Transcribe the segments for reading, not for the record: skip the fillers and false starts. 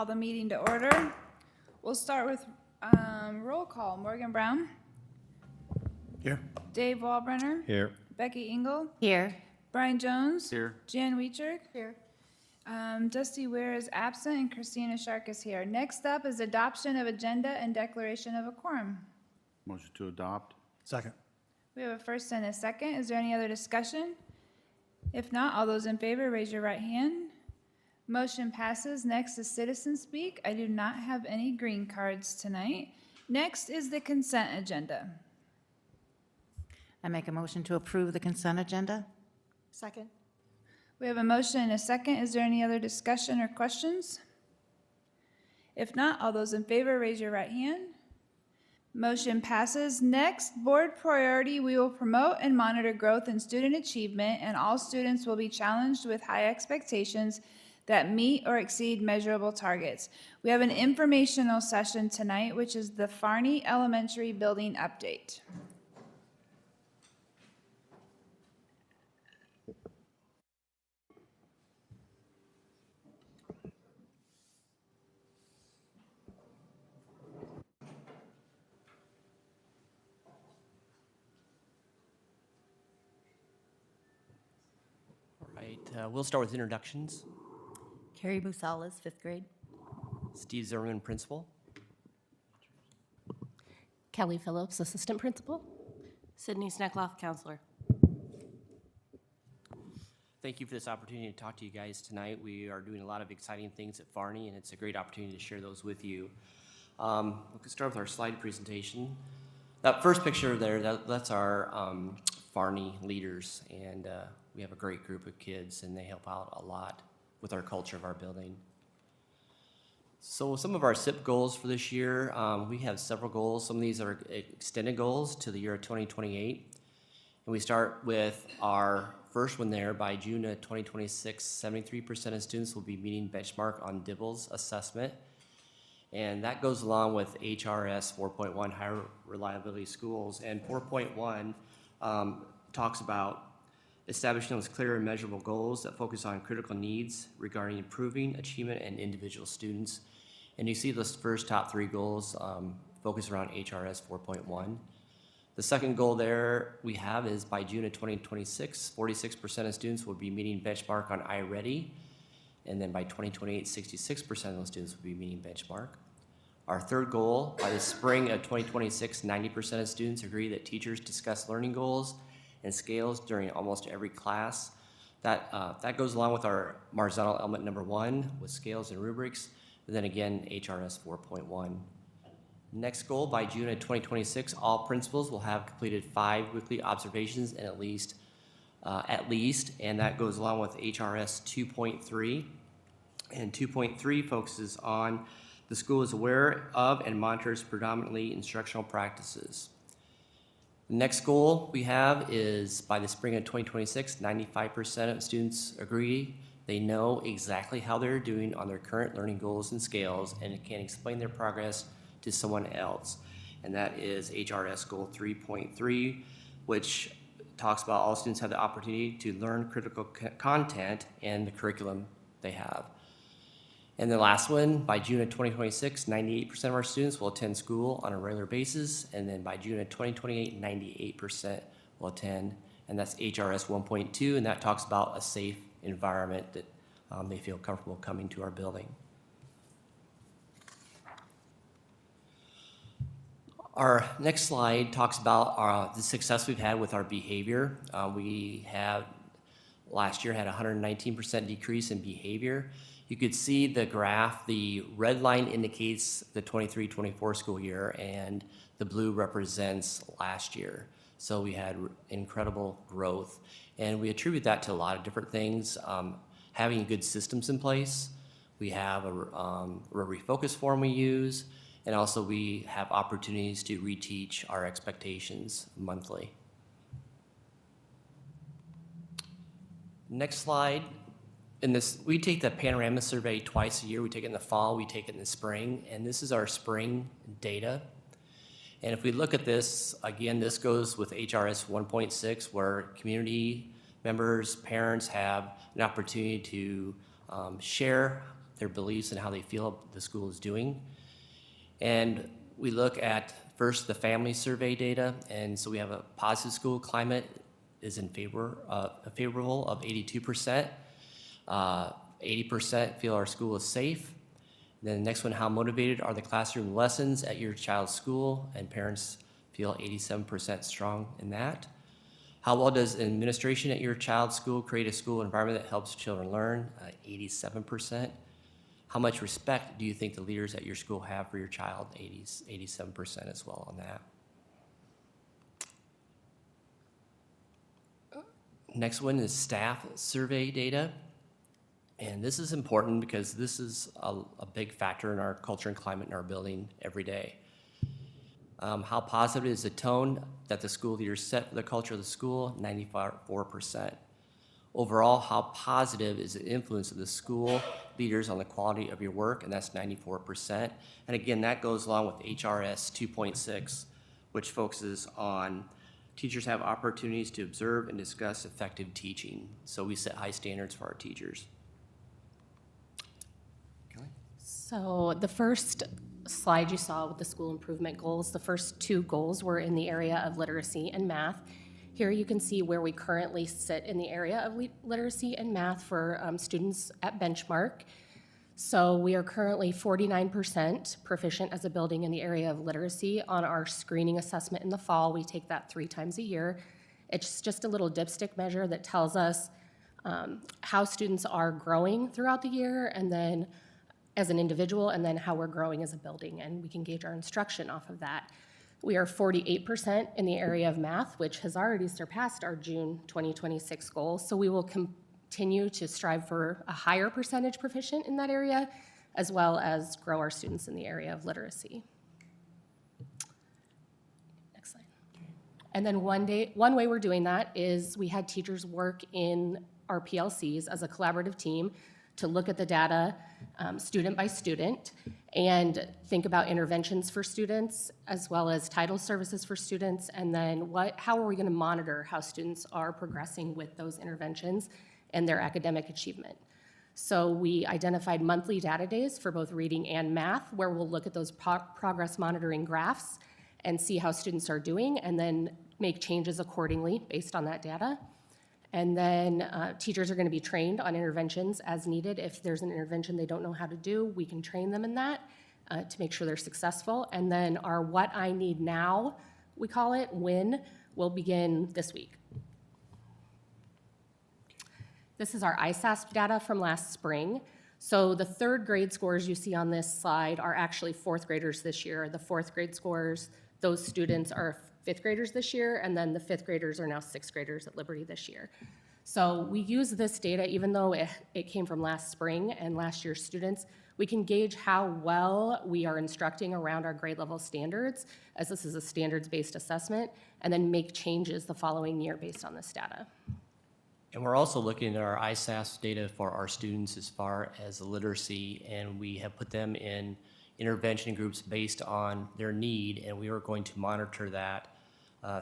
call the meeting to order. We'll start with roll call. Morgan Brown. Here. Dave Walbrenner. Here. Becky Engel. Here. Brian Jones. Here. Jan Weichert. Here. Dusty Ware is absent and Christina Shark is here. Next up is adoption of agenda and declaration of a quorum. Motion to adopt. Second. We have a first and a second. Is there any other discussion? If not, all those in favor, raise your right hand. Motion passes. Next is citizen speak. I do not have any green cards tonight. Next is the consent agenda. I make a motion to approve the consent agenda. Second. We have a motion and a second. Is there any other discussion or questions? If not, all those in favor, raise your right hand. Motion passes. Next, board priority, we will promote and monitor growth in student achievement, and all students will be challenged with high expectations that meet or exceed measurable targets. We have an informational session tonight, which is the Farney Elementary Building Update. We'll start with introductions. Carrie Musales, 5th grade. Steve Zimmerman, principal. Kelly Phillips, assistant principal. Sydney Sneckloff, counselor. Thank you for this opportunity to talk to you guys tonight. We are doing a lot of exciting things at Farney, and it's a great opportunity to share those with you. We can start with our slide presentation. That first picture there, that's our Farney leaders, and we have a great group of kids, and they help out a lot with our culture of our building. So some of our SIP goals for this year, we have several goals. Some of these are extended goals to the year of 2028. And we start with our first one there. By June of 2026, 73% of students will be meeting benchmark on DIBELS assessment. And that goes along with HRS 4.1, higher reliability schools. And 4.1 talks about establishing those clear and measurable goals that focus on critical needs regarding improving achievement and individual students. And you see those first top three goals focus around HRS 4.1. The second goal there we have is by June of 2026, 46% of students will be meeting benchmark on iReady. And then by 2028, 66% of those students will be meeting benchmark. Our third goal, by the spring of 2026, 90% of students agree that teachers discuss learning goals and scales during almost every class. That goes along with our horizontal element number 1 with scales and rubrics, and then again, HRS 4.1. Next goal, by June of 2026, all principals will have completed 5 weekly observations and at least, and that goes along with HRS 2.3. And 2.3 focuses on the school is aware of and monitors predominantly instructional practices. The next goal we have is by the spring of 2026, 95% of students agree they know exactly how they're doing on their current learning goals and scales and can explain their progress to someone else. And that is HRS goal 3.3, which talks about all students have the opportunity to learn critical content and the curriculum they have. And the last one, by June of 2026, 98% of our students will attend school on a regular basis. And then by June of 2028, 98% will attend. And that's HRS 1.2, and that talks about a safe environment that they feel comfortable coming to our building. Our next slide talks about the success we've had with our behavior. We have, last year, had a 119% decrease in behavior. You could see the graph, the red line indicates the 23-24 school year, and the blue represents last year. So we had incredible growth, and we attribute that to a lot of different things. Having good systems in place, we have a refocus form we use, and also we have opportunities to reteach our expectations monthly. Next slide. We take the panorama survey twice a year. We take it in the fall, we take it in the spring, and this is our spring data. And if we look at this, again, this goes with HRS 1.6, where community members, parents have an opportunity to share their beliefs and how they feel the school is doing. And we look at first the family survey data, and so we have a positive school climate is in favor, favorable of 82%. 80% feel our school is safe. Then the next one, how motivated are the classroom lessons at your child's school? And parents feel 87% strong in that. How well does administration at your child's school create a school environment that helps children learn? 87%. How much respect do you think the leaders at your school have for your child? 87% as well on that. Next one is staff survey data. And this is important because this is a big factor in our culture and climate in our building every day. How positive is the tone that the school leaders set for the culture of the school? 94%. Overall, how positive is the influence of the school leaders on the quality of your work? And that's 94%. And again, that goes along with HRS 2.6, which focuses on teachers have opportunities to observe and discuss effective teaching. So we set high standards for our teachers. So the first slide you saw with the school improvement goals, the first two goals were in the area of literacy and math. Here you can see where we currently sit in the area of literacy and math for students at benchmark. So we are currently 49% proficient as a building in the area of literacy. On our screening assessment in the fall, we take that 3 times a year. It's just a little dipstick measure that tells us how students are growing throughout the year, and then as an individual, and then how we're growing as a building, and we can gauge our instruction off of that. We are 48% in the area of math, which has already surpassed our June 2026 goal, so we will continue to strive for a higher percentage proficient in that area, as well as grow our students in the area of literacy. Next slide. And then one way we're doing that is we had teachers work in our PLCs as a collaborative team to look at the data student by student and think about interventions for students as well as title services for students, and then how are we going to monitor how students are progressing with those interventions and their academic achievement. So we identified monthly data days for both reading and math, where we'll look at those progress monitoring graphs and see how students are doing, and then make changes accordingly based on that data. And then teachers are going to be trained on interventions as needed. If there's an intervention they don't know how to do, we can train them in that to make sure they're successful. And then our What I Need Now, we call it, WIN, will begin this week. This is our ISASP data from last spring. So the third grade scores you see on this slide are actually fourth graders this year. The fourth grade scores, those students are fifth graders this year, and then the fifth graders are now sixth graders at Liberty this year. So we use this data, even though it came from last spring and last year's students, we can gauge how well we are instructing around our grade level standards, as this is a standards-based assessment, and then make changes the following year based on this data. And we're also looking at our ISASP data for our students as far as literacy, and we have put them in intervention groups based on their need, and we are going to monitor that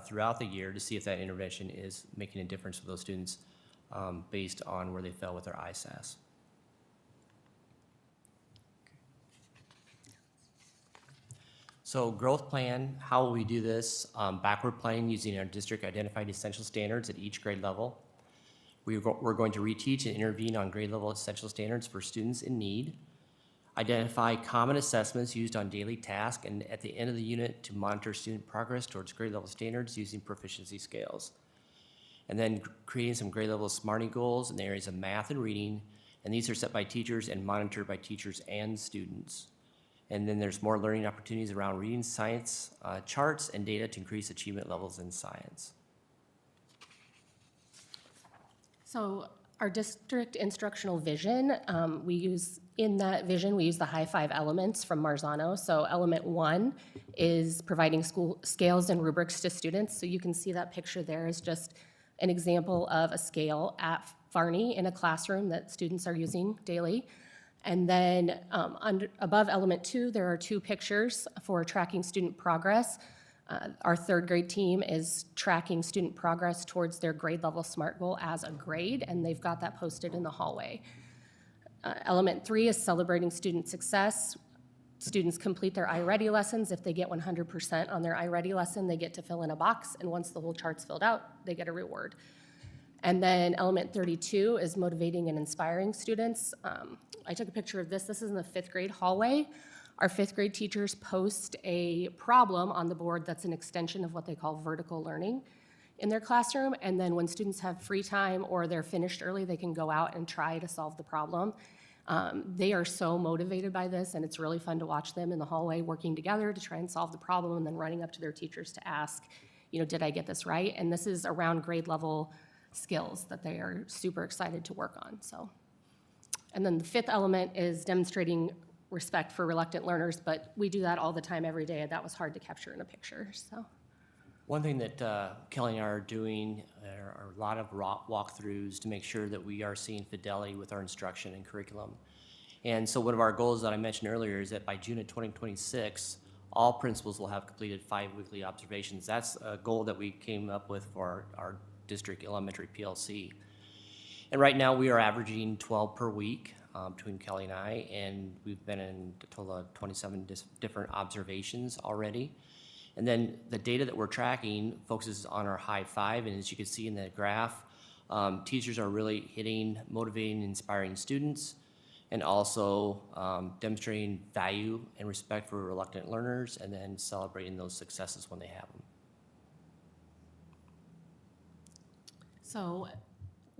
throughout the year to see if that intervention is making a difference for those students based on where they fell with their ISASP. So growth plan, how will we do this? Backward planning using our district identified essential standards at each grade level. We're going to reteach and intervene on grade level essential standards for students in need. Identify common assessments used on daily tasks, and at the end of the unit to monitor student progress towards grade level standards using proficiency scales. And then creating some grade level SMARTY goals in the areas of math and reading, and these are set by teachers and monitored by teachers and students. And then there's more learning opportunities around reading science charts and data to increase achievement levels in science. So our district instructional vision, in that vision, we use the high 5 elements from Marzano. So element 1 is providing school scales and rubrics to students. So you can see that picture there is just an example of a scale at Farney in a classroom that students are using daily. And then above element 2, there are 2 pictures for tracking student progress. Our third grade team is tracking student progress towards their grade level SMART goal as a grade, and they've got that posted in the hallway. Element 3 is celebrating student success. Students complete their iReady lessons. If they get 100% on their iReady lesson, they get to fill in a box, and once the whole chart's filled out, they get a reward. And then element 32 is motivating and inspiring students. I took a picture of this. This is in the 5th grade hallway. Our 5th grade teachers post a problem on the board that's an extension of what they call vertical learning in their classroom. And then when students have free time or they're finished early, they can go out and try to solve the problem. They are so motivated by this, and it's really fun to watch them in the hallway working together to try and solve the problem, and then running up to their teachers to ask, did I get this right? And this is around grade level skills that they are super excited to work on. And then the 5th element is demonstrating respect for reluctant learners, but we do that all the time, every day, and that was hard to capture in a picture. One thing that Kelly and I are doing are a lot of walkthroughs to make sure that we are seeing fidelity with our instruction and curriculum. And so one of our goals that I mentioned earlier is that by June of 2026, all principals will have completed 5 weekly observations. That's a goal that we came up with for our district elementary PLC. And right now we are averaging 12 per week between Kelly and I, and we've been in a total of 27 different observations already. And then the data that we're tracking focuses on our high 5, and as you can see in the graph, teachers are really hitting motivating and inspiring students, and also demonstrating value and respect for reluctant learners, and then celebrating those successes when they have them. So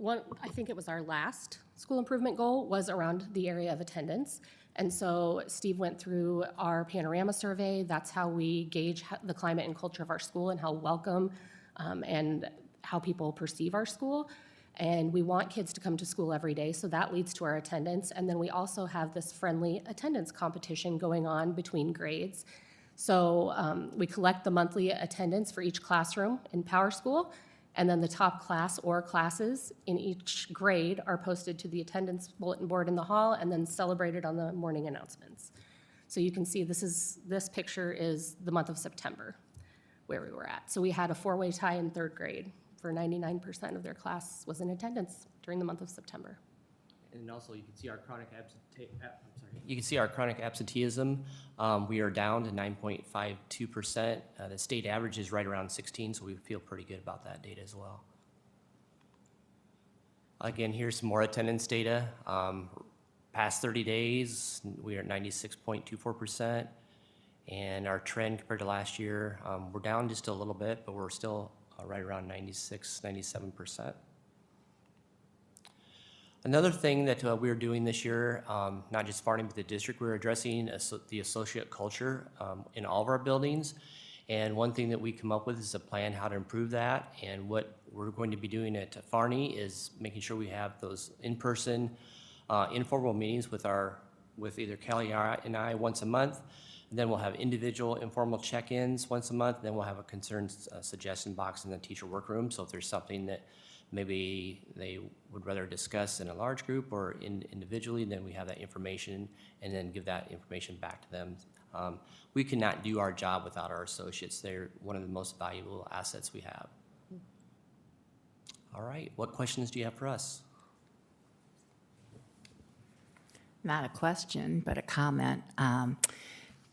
I think it was our last school improvement goal was around the area of attendance. And so Steve went through our panorama survey. That's how we gauge the climate and culture of our school and how welcome and how people perceive our school. And we want kids to come to school every day, so that leads to our attendance. And then we also have this friendly attendance competition going on between grades. So we collect the monthly attendance for each classroom in Power School, and then the top class or classes in each grade are posted to the attendance bulletin board in the hall and then celebrated on the morning announcements. So you can see this picture is the month of September where we were at. So we had a 4-way tie in 3rd grade for 99% of their class was in attendance during the month of September. And also you can see our chronic absenteeism. We are down to 9.52%. The state average is right around 16, so we feel pretty good about that data as well. Again, here's some more attendance data. Past 30 days, we are at 96.24%. And our trend compared to last year, we're down just a little bit, but we're still right around 96, 97%. Another thing that we're doing this year, not just Farnham, but the district, we're addressing the associate culture in all of our buildings. And one thing that we come up with is a plan how to improve that. And what we're going to be doing at Farney is making sure we have those in-person informal meetings with either Kelly and I once a month. And then we'll have individual informal check-ins once a month. Then we'll have a concerns suggestion box in the teacher workroom. So if there's something that maybe they would rather discuss in a large group or individually, then we have that information and then give that information back to them. We cannot do our job without our associates. They're one of the most valuable assets we have. All right, what questions do you have for us? Not a question, but a comment.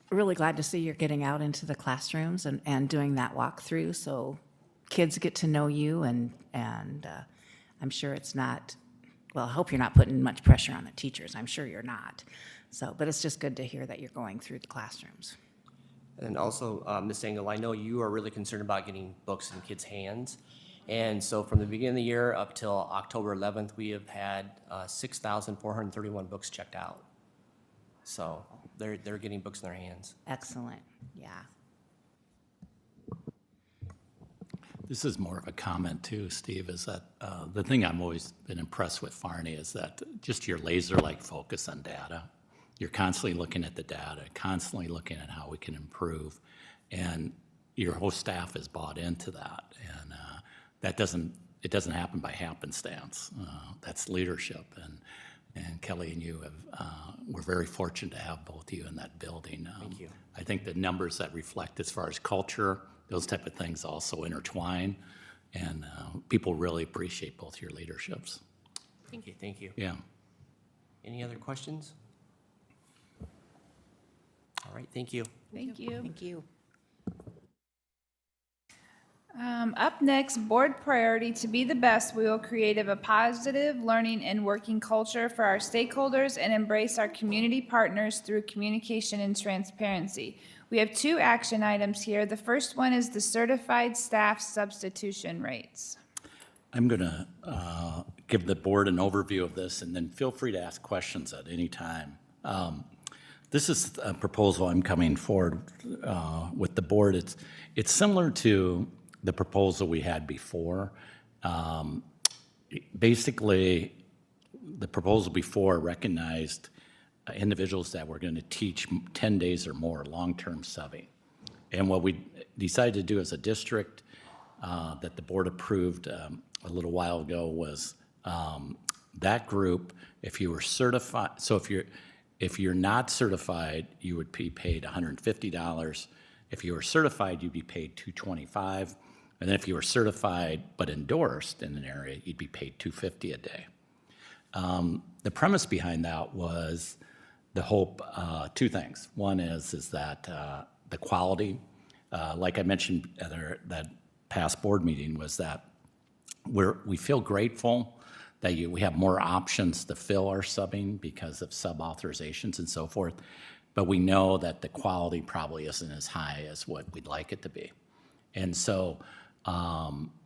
Really glad to see you're getting out into the classrooms and doing that walkthrough so kids get to know you, and I'm sure it's not, well, I hope you're not putting much pressure on the teachers. I'm sure you're not. So, but it's just good to hear that you're going through the classrooms. And also, Ms. Engel, I know you are really concerned about getting books in kids' hands. And so from the beginning of the year up till October 11th, we have had 6,431 books checked out. So they're getting books in their hands. Excellent, yeah. This is more of a comment too, Steve, is that the thing I've always been impressed with Farney is that just your laser-like focus on data. You're constantly looking at the data, constantly looking at how we can improve, and your whole staff is bought into that. And it doesn't happen by happenstance. That's leadership, and Kelly and you we're very fortunate to have both of you in that building. Thank you. I think the numbers that reflect as far as culture, those type of things also intertwine, and people really appreciate both your leaderships. Thank you. Thank you. Yeah. Any other questions? All right, thank you. Thank you. Thank you. Up next, board priority to be the best. We will create a positive learning and working culture for our stakeholders and embrace our community partners through communication and transparency. We have 2 action items here. The first one is the certified staff substitution rates. I'm going to give the board an overview of this, and then feel free to ask questions at any time. This is a proposal I'm coming forward with the board. It's similar to the proposal we had before. Basically, the proposal before recognized individuals that were going to teach 10 days or more long-term subbing. And what we decided to do as a district that the board approved a little while ago was that group, if you were certified, so if you're not certified, you would be paid $150. If you were certified, you'd be paid $225. And then if you were certified but endorsed in an area, you'd be paid $250 a day. The premise behind that was the hope, 2 things. One is that the quality, like I mentioned at that past board meeting, was that we feel grateful that we have more options to fill our subbing because of sub-authorizations and so forth, but we know that the quality probably isn't as high as what we'd like it to be. And so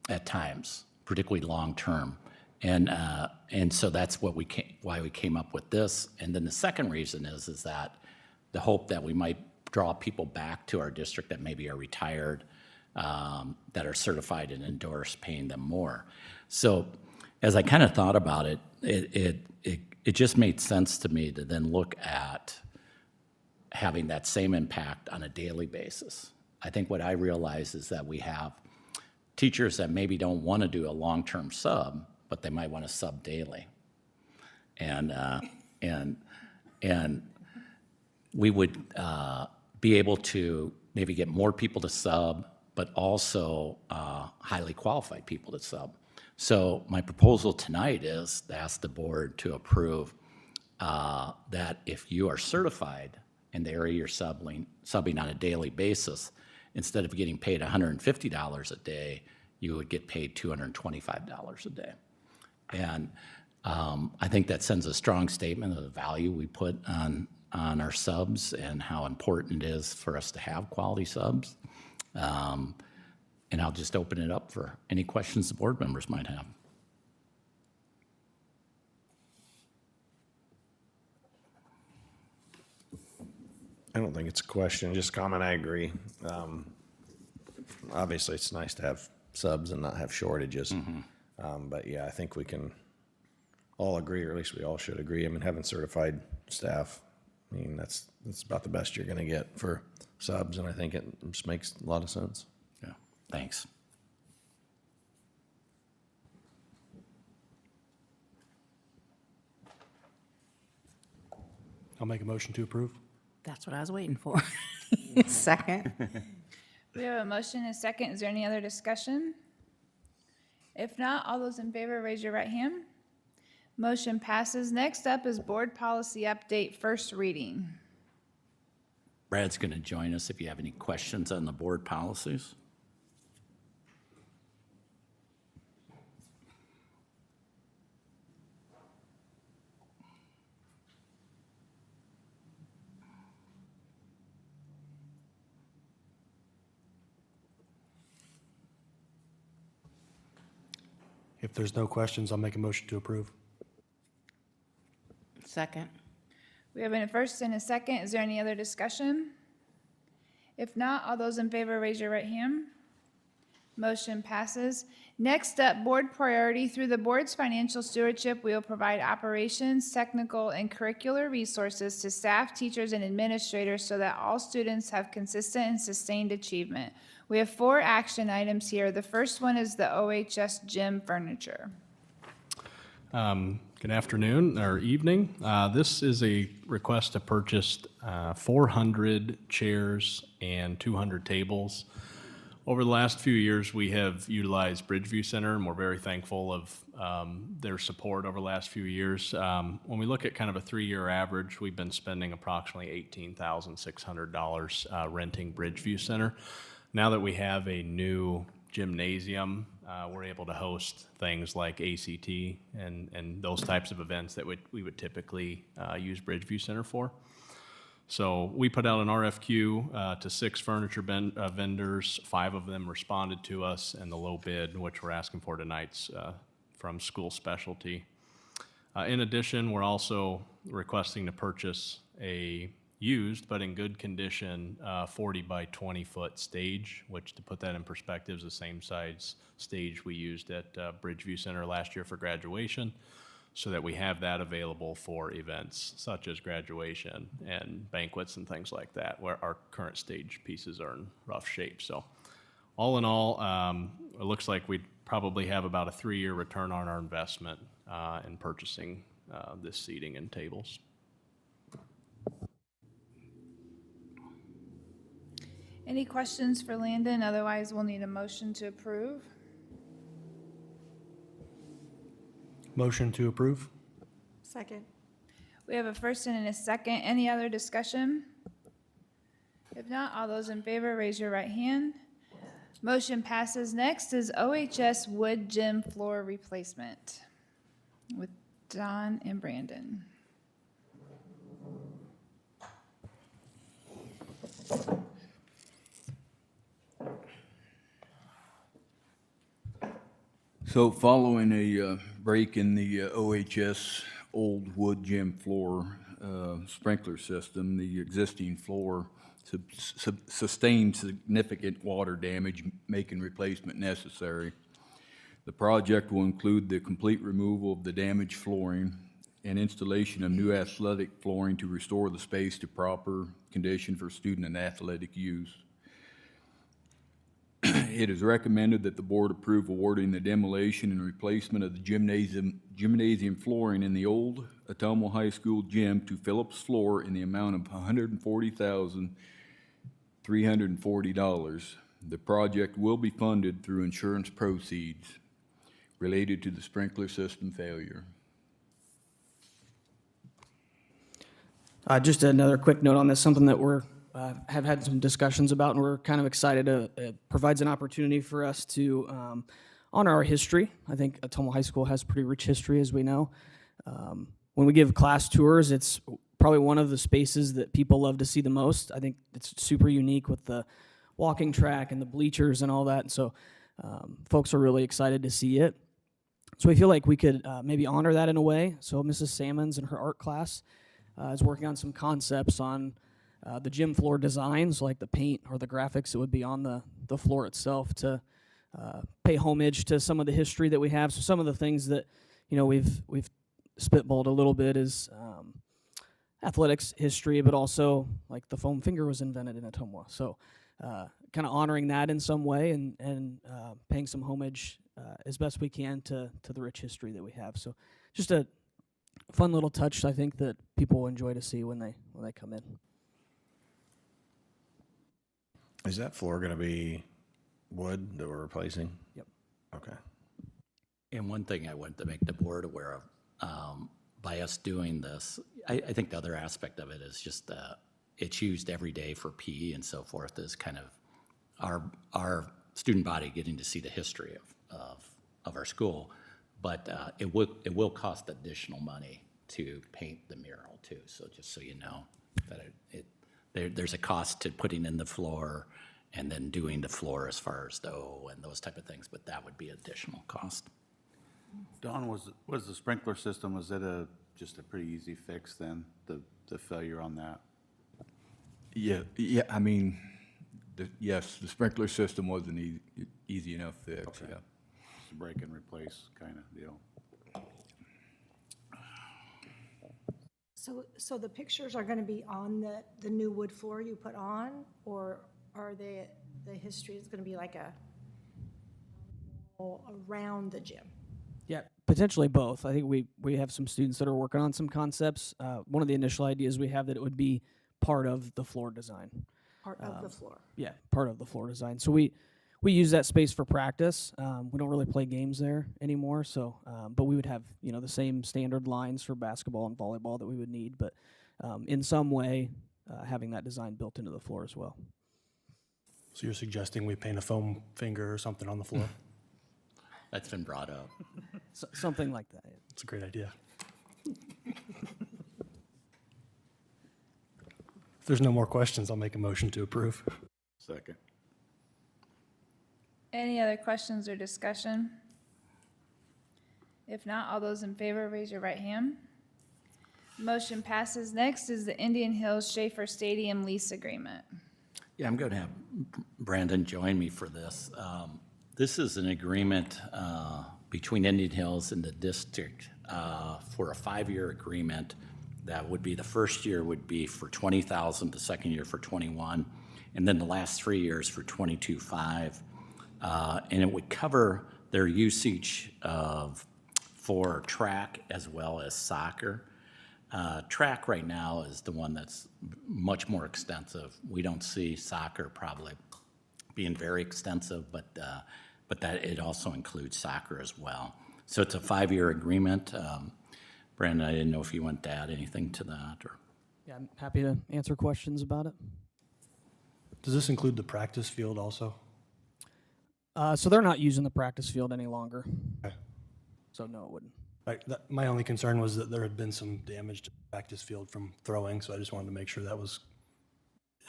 at times, particularly long-term. And so that's what why we came up with this. And then the second reason is that the hope that we might draw people back to our district that maybe are retired, that are certified and endorsed, paying them more. So as I kind of thought about it, it just made sense to me to then look at having that same impact on a daily basis. I think what I realize is that we have teachers that maybe don't want to do a long-term sub, but they might want to sub daily. And we would be able to maybe get more people to sub, but also highly qualified people to sub. So my proposal tonight is to ask the board to approve that if you are certified in the area you're subbing on a daily basis, instead of getting paid $150 a day, you would get paid $225 a day. And I think that sends a strong statement of the value we put on our subs and how important it is for us to have quality subs. And I'll just open it up for any questions the board members might have. I don't think it's a question, just a comment. I agree. Obviously, it's nice to have subs and not have shortages. But yeah, I think we can all agree, or at least we all should agree. I mean, having certified staff, I mean, that's about the best you're going to get for subs, and I think it just makes a lot of sense. Yeah, thanks. I'll make a motion to approve. That's what I was waiting for. Second. We have a motion and a second. Is there any other discussion? If not, all those in favor, raise your right hand. Motion passes. Next up is board policy update, first reading. Brad's going to join us if you have any questions on the board policies. If there's no questions, I'll make a motion to approve. Second. We have a first and a second. Is there any other discussion? If not, all those in favor, raise your right hand. Motion passes. Next up, board priority. Through the board's financial stewardship, we will provide operations, technical, and curricular resources to staff, teachers, and administrators so that all students have consistent and sustained achievement. We have 4 action items here. The first one is the OHS gym furniture. Good afternoon or evening. This is a request to purchase 400 chairs and 200 tables. Over the last few years, we have utilized Bridgeview Center, and we're very thankful of their support over the last few years. When we look at kind of a 3-year average, we've been spending approximately $18,600 renting Bridgeview Center. Now that we have a new gymnasium, we're able to host things like ACT and those types of events that we would typically use Bridgeview Center for. So we put out an RFQ to 6 furniture vendors. 5 of them responded to us, and the low bid, which we're asking for tonight's from School Specialty. In addition, we're also requesting to purchase a used but in good condition 40 by 20 foot stage, which, to put that in perspective, is the same size stage we used at Bridgeview Center last year for graduation, so that we have that available for events such as graduation and banquets and things like that, where our current stage pieces are in rough shape. So all in all, it looks like we'd probably have about a 3-year return on our investment in purchasing this seating and tables. Any questions for Landon? Otherwise, we'll need a motion to approve. Motion to approve? Second. We have a first and a second. Any other discussion? If not, all those in favor, raise your right hand. Motion passes. Next is OHS wood gym floor replacement with Don and Brandon. So following a break in the OHS old wood gym floor sprinkler system, the existing floor sustained significant water damage, making replacement necessary. The project will include the complete removal of the damaged flooring and installation of new athletic flooring to restore the space to proper condition for student and athletic use. It is recommended that the board approve awarding the demolition and replacement of the gymnasium flooring in the old Ottumwa High School gym to Phillips Floor in the amount of $140,340. The project will be funded through insurance proceeds related to the sprinkler system failure. Just another quick note on this, something that we're have had some discussions about, and we're kind of excited. It provides an opportunity for us to honor our history. I think Ottumwa High School has pretty rich history, as we know. When we give class tours, it's probably one of the spaces that people love to see the most. I think it's super unique with the walking track and the bleachers and all that, and so folks are really excited to see it. So we feel like we could maybe honor that in a way. So Mrs. Salmons in her art class is working on some concepts on the gym floor designs, like the paint or the graphics that would be on the floor itself, to pay homage to some of the history that we have. So some of the things that, you know, we've spitballed a little bit is athletics history, but also like the foam finger was invented in Ottumwa. So kind of honoring that in some way and paying some homage as best we can to the rich history that we have. So just a fun little touch, I think, that people will enjoy to see when they come in. Is that floor going to be wood that we're replacing? Yep. Okay. And one thing I want to make the board aware of, by us doing this, I think the other aspect of it is just it's used every day for PE and so forth, is kind of our student body getting to see the history of our school. But it will cost additional money to paint the mural too. So just so you know that there's a cost to putting in the floor and then doing the floor as far as dough and those type of things, but that would be additional cost. Don, was the sprinkler system, was it just a pretty easy fix then, the failure on that? Yeah. I mean, yes, the sprinkler system was an easy enough fix. Okay. Yeah. Just a break and replace kind of deal. So the pictures are going to be on the new wood floor you put on, or are the history is going to be like around the gym? Yeah, potentially both. I think we have some students that are working on some concepts. One of the initial ideas we have that it would be part of the floor design. Part of the floor. Yeah, part of the floor design. So we we use that space for practice. We don't really play games there anymore, so but we would have the same standard lines for basketball and volleyball that we would need, but in some way having that design built into the floor as well. So you're suggesting we paint a foam finger or something on the floor? That's been brought up. Something like that. It's a great idea. If there's no more questions, I'll make a motion to approve. Second. Any other questions or discussion? If not, all those in favor, raise your right hand. Motion passes. Next is the Indian Hills Schaefer Stadium lease agreement. Yeah, I'm going to have Brandon join me for this. This is an agreement between Indian Hills and the district for a 5-year agreement. That would be, the first year would be for $20,000, the second year for $21,000, and then the last 3 years for $22,500. And it would cover their usage for track as well as soccer. Track right now is the one that's much more extensive. We don't see soccer probably being very extensive, but that it also includes soccer as well. So it's a 5-year agreement. Brandon, I didn't know if you want to add anything to that, or? Yeah, I'm happy to answer questions about it. Does this include the practice field also? So they're not using the practice field any longer. Okay. So no, it wouldn't. My only concern was that there had been some damage to the practice field from throwing, so I just wanted to make sure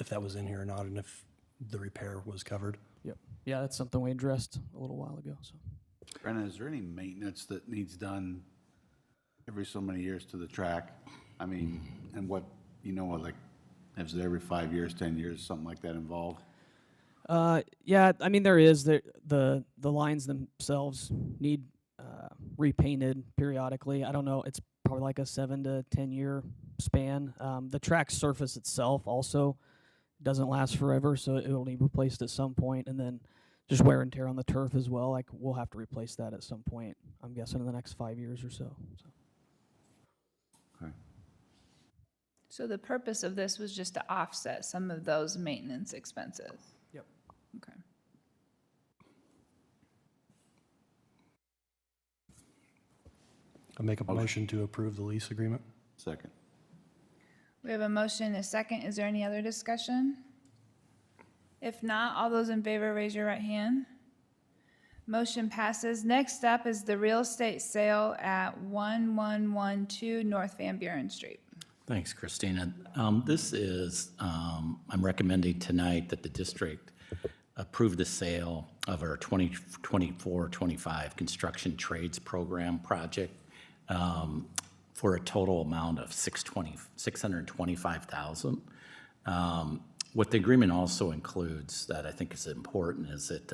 if that was in here or not, and if the repair was covered. Yep. Yeah, that's something we addressed a little while ago. So. Brennan, is there any maintenance that needs done every so many years to the track? I mean, and what, like, is it every 5 years, 10 years, something like that involved? Yeah, I mean, there is. The lines themselves need repainted periodically. I don't know. It's probably like a 7 to 10 year span. The track surface itself also doesn't last forever, so it'll need replaced at some point, and then just wear and tear on the turf as well. Like, we'll have to replace that at some point, I'm guessing in the next 5 years or so. Okay. So the purpose of this was just to offset some of those maintenance expenses? Yep. Okay. I'll make a motion to approve the lease agreement. Second. We have a motion and a second. Is there any other discussion? If not, all those in favor, raise your right hand. Motion passes. Next up is the real estate sale at 1112 North Van Buren Street. Thanks, Christina. This is, I'm recommending tonight that the district approve the sale of our 2024-25 construction trades program project for a total amount of $625,000. What the agreement also includes that I think is important is it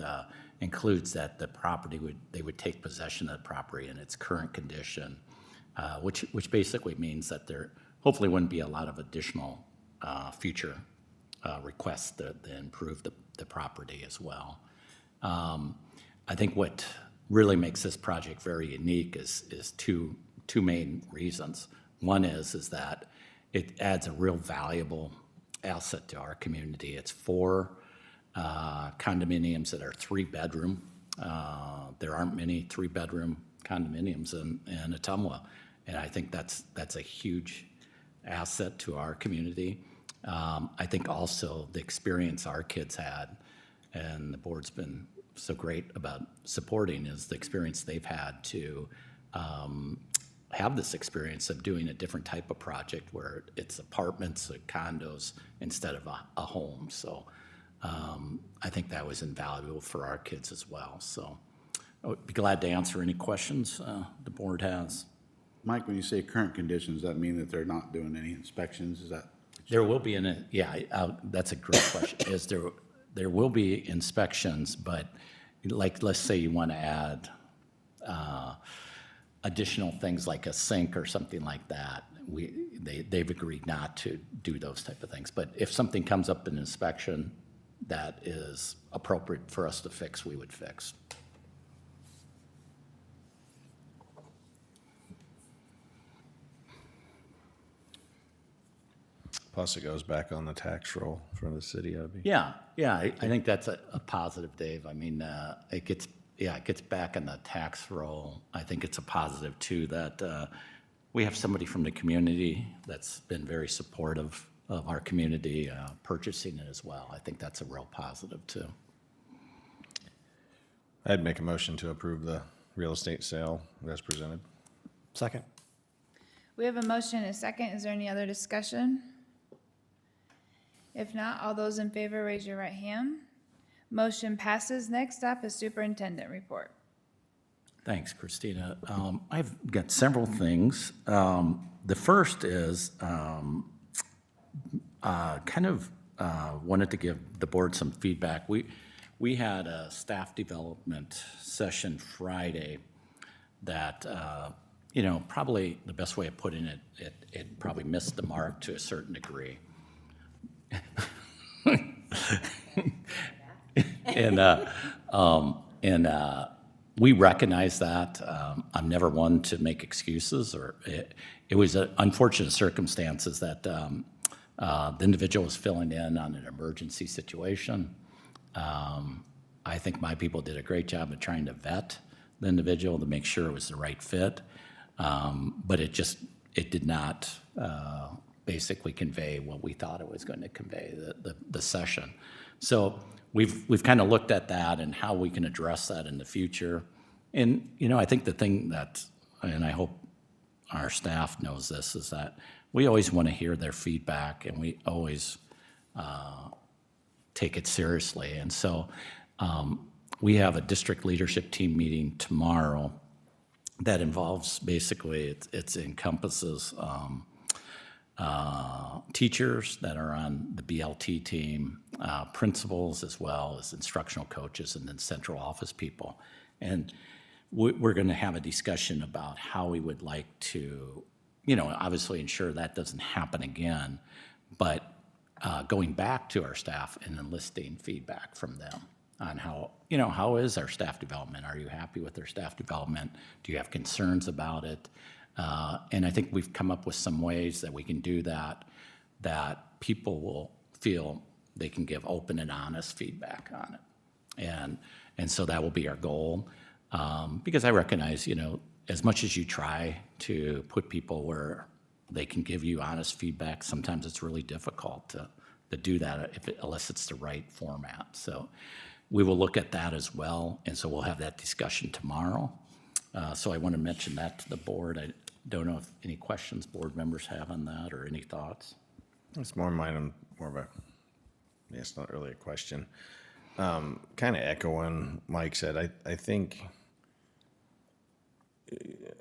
includes that the property they would take possession of the property in its current condition, which basically means that there hopefully wouldn't be a lot of additional future requests to improve the property as well. I think what really makes this project very unique is two main reasons. One is that it adds a real valuable asset to our community. It's 4 condominiums that are 3-bedroom. There aren't many 3-bedroom condominiums in Ottumwa, and I think that's a huge asset to our community. I think also the experience our kids had, and the board's been so great about supporting, is the experience they've had to have this experience of doing a different type of project where it's apartments or condos instead of a home. So I think that was invaluable for our kids as well. So I would be glad to answer any questions the board has. Mike, when you say current conditions, does that mean that they're not doing any inspections? Is that? There will be that's a great question. There will be inspections, but like, let's say you want to add additional things like a sink or something like that, they've agreed not to do those type of things. But if something comes up in inspection that is appropriate for us to fix, we would fix. Plus, it goes back on the tax roll for the city, Abby. Yeah, I think that's a positive, Dave. I mean, it gets back in the tax roll. I think it's a positive too that we have somebody from the community that's been very supportive of our community purchasing it as well. I think that's a real positive too. I'd make a motion to approve the real estate sale as presented. Second. We have a motion and a second. Is there any other discussion? If not, all those in favor, raise your right hand. Motion passes. Next up is superintendent report. Thanks, Christina. I've got several things. The first is wanted to give the board some feedback. We had a staff development session Friday that, probably the best way of putting it, it probably missed the mark to a certain degree. And we recognize that. I'm never one to make excuses, or it was unfortunate circumstances that the individual was filling in on an emergency situation. I think my people did a great job of trying to vet the individual to make sure it was the right fit, but it did not basically convey what we thought it was going to convey, the session. So we've kind of looked at that and how we can address that in the future. And, I think the thing that, and I hope our staff knows this, is that we always want to hear their feedback, and we always take it seriously. And so we have a district leadership team meeting tomorrow that involves basically, it encompasses teachers that are on the BLT team, principals, as well as instructional coaches, and then central office people. And we're going to have a discussion about how we would like to, obviously ensure that doesn't happen again, but going back to our staff and enlisting feedback from them on how is our staff development? Are you happy with their staff development? Do you have concerns about it? And I think we've come up with some ways that we can do that people will feel they can give open and honest feedback on it. And so that will be our goal. Because I recognize, as much as you try to put people where they can give you honest feedback, sometimes it's really difficult to do that unless it's the right format. So we will look at that as well, and so we'll have that discussion tomorrow. So I want to mention that to the board. I don't know if any questions board members have on that or any thoughts. It's more mine, more of a, it's not really a question. Kind of echoing Mike said, I think,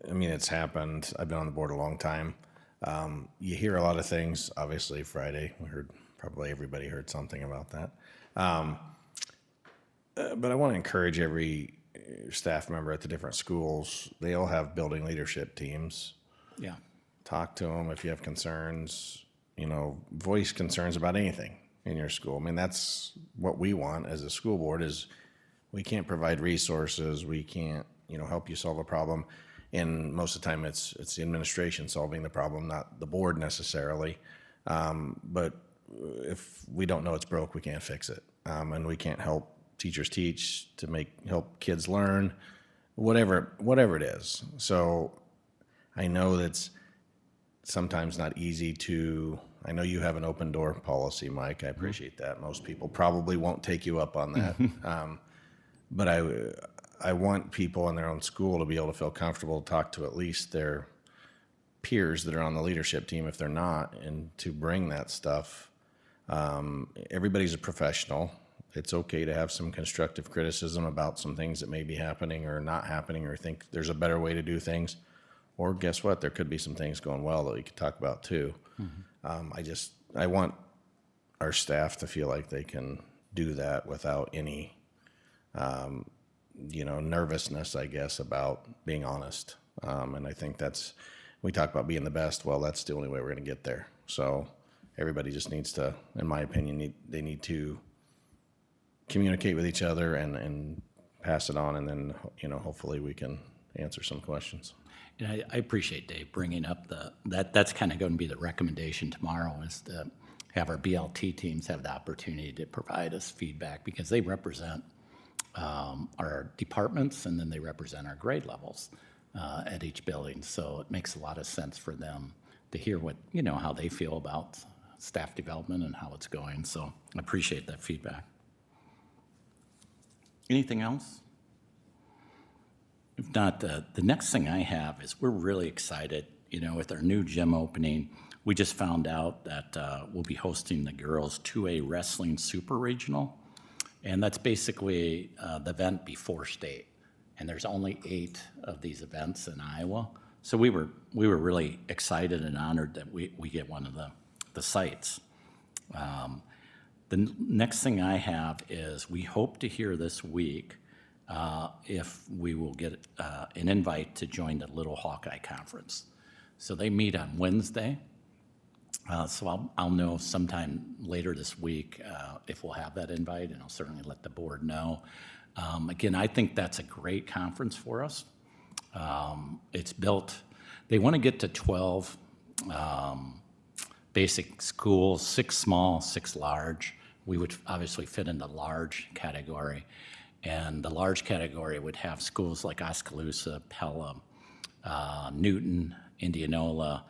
it's happened. I've been on the board a long time. You hear a lot of things. Obviously, Friday, probably everybody heard something about that. But I want to encourage every staff member at the different schools. They all have building leadership teams. Yeah. Talk to them if you have concerns, voice concerns about anything in your school. That's what we want as a school board. Is we can't provide resources. We can't, help you solve a problem. And most of the time it's the administration solving the problem, not the board necessarily. But if we don't know it's broke, we can't fix it. And we can't help teachers teach to help kids learn, whatever it is. So I know that's sometimes not easy to, I know you have an open door policy, Mike. I appreciate that. Most people probably won't take you up on that. But I want people in their own school to be able to feel comfortable to talk to at least their peers that are on the leadership team if they're not, and to bring that stuff. Everybody's a professional. It's okay to have some constructive criticism about some things that may be happening or not happening, or think there's a better way to do things. Or guess what? There could be some things going well that we could talk about too. I want our staff to feel like they can do that without any, nervousness, I guess, about being honest. And I think we talk about being the best. Well, that's the only way we're going to get there. So everybody just needs to, in my opinion, they need to communicate with each other and pass it on, and then, hopefully we can answer some questions. And I appreciate Dave bringing up that's kind of going to be the recommendation tomorrow, is to have our BLT teams have the opportunity to provide us feedback because they represent our departments and then they represent our grade levels at each building. So it makes a lot of sense for them to hear what, how they feel about staff development and how it's going. So I appreciate that feedback. Anything else? If not, the next thing I have is we're really excited, with our new gym opening. We just found out that we'll be hosting the girls 2A Wrestling Super Regional. And that's basically the event before state. And there's only 8 of these events in Iowa. So we were really excited and honored that we get one of the sites. The next thing I have is we hope to hear this week if we will get an invite to join the Little Hawkeye Conference. So they meet on Wednesday. So I'll know sometime later this week if we'll have that invite, and I'll certainly let the board know. Again, I think that's a great conference for us. It's built, they want to get to 12 basic schools, 6 small, 6 large. We would obviously fit in the large category. And the large category would have schools like Oskaloosa, Pelham, Newton, Indianola,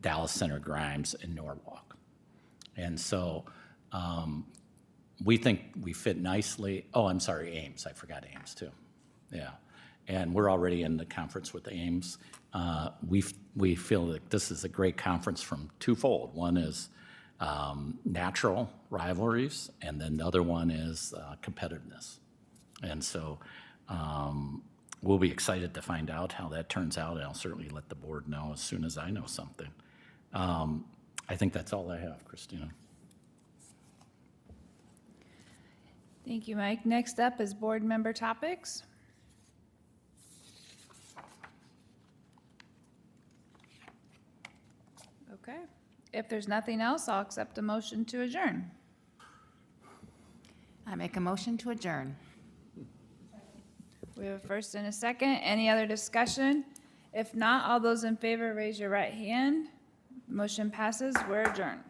Dallas Center, Grimes, and Norwalk. And so we think we fit nicely. Oh, I'm sorry, Ames. I forgot Ames too. Yeah. And we're already in the conference with Ames. We feel that this is a great conference from twofold. One is natural rivalries, and then the other one is competitiveness. And so we'll be excited to find out how that turns out, and I'll certainly let the board know as soon as I know something. I think that's all I have, Christina. Thank you, Mike. Next up is board member topics. Okay. If there's nothing else, I'll accept a motion to adjourn. I make a motion to adjourn. We have a first and a second. Any other discussion? If not, all those in favor, raise your right hand. Motion passes. We're adjourned.